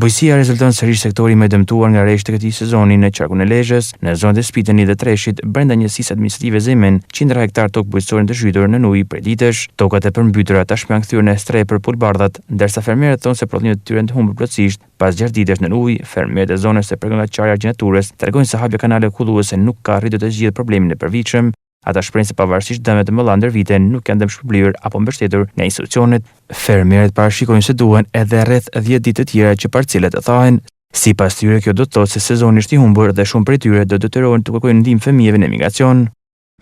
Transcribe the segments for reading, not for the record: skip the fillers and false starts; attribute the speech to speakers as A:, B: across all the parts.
A: Bujësia rezulton sërish sektori më dëmtuar nga rresht të këtij sezoni në qarkun e Lezhës, në zonat e Spitënit dhe Treshit, brenda njësisë administrative Zemen, qindra hektar tokë bujqësore të zhytur në ujë prej ditësh. Tokat e përmbytura tashmë janë kthyer në stre për pulbardhat, ndërsa fermerët thonë se prodhimet e tyre të humbur plotësisht pas 6 ditësh në ujë. Fermerët e zonës së përgatitjarja argjinaturës tregojnë se hapja kanale kulluese nuk ka arritur të zgjidhë problemin e përvitshëm. Ata shprehin se pavarësisht dëmet të mëdha ndër vite nuk janë dëm shpërblyer apo mbështetur nga institucionet. Fermerët parashikojnë se duhen edhe rreth 10 ditë të tjera që parcelat të thahen. Sipas tyre, kjo do të thotë se sezoni është i humbur dhe shumë prej tyre do detyrohen të kërkojnë ndihmë fëmijëve në emigracion.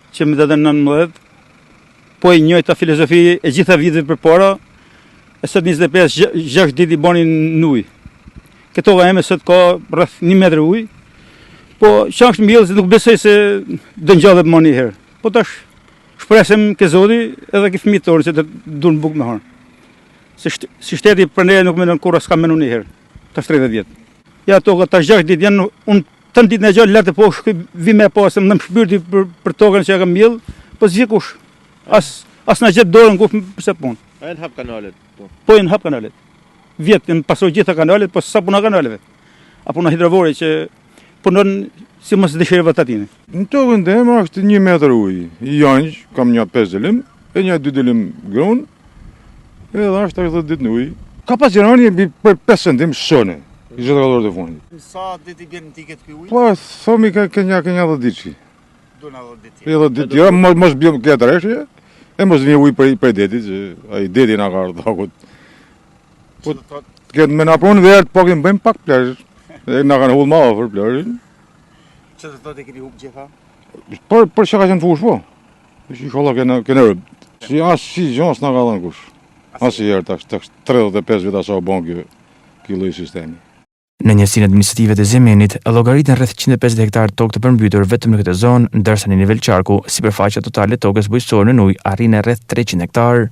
B: Që më datën 19, po e njëjta filozofi e gjitha viteve përpara, e sot 25-6 ditë i banin në ujë. Këto eme sot ka rreth 1 metër ujë. Po çfarë mbjell se nuk besoj se do ngjallet më një herë. Po tash shpresem ke Zoti edhe ke fëmijët tonë që të duan bukë me hënë. Si shteti për ne nuk mendon kurrë s'ka menduar një herë. Tash 30 vjet. Ja toka tash 6 ditë janë un tën ditën e gjallë lart po vi më pas se më shpyrti për tokën që ka mbjell, po zgjekush. As na gjet dorën kush pse punë.
C: Ai hap kanalet.
B: Po i hap kanalet. Vjet në pasoj gjitha kanalet, po sa puna kanaleve. Apo na hidrovore që punon si mos dëshirë tatine.
D: Në tokën time është 1 metër ujë. I janj, kam një 5 dilim, e një 2 dilim grun, edhe është 80 ditë në ujë. Ka pas gjerani për 5 cm shone, i gjithë kalorë të fundit.
C: Sa ditë i bjen në tiket ky ujë?
D: Po, thomi ka një 10 ditë.
C: Do na 10 ditë.
D: 10 ditë, jo, mos bjem këtë rreshje, e mos vjen ujë për detit, që ai deti na ka ardhur. Po, këtë me na pronë dhe të pakin bëjmë pak plazh. E na kanë hull më afër plazhin.
C: Çfarë do të keni humb gjitha?
D: Për çka kanë fush po? Si kolla kena rëb. Si si gjons na ka dhënë kush. Asnjëherë tash 35 vjet sa u bën ky lloj sistemi.
A: Në njësinë administrative të Zemenit, llogaritën rreth 150 hektar tokë të përmbytur vetëm në këtë zonë, ndërsa në nivel qarku, sipërfaqja totale e tokës bujqësore në ujë arrin rreth 300 hektar.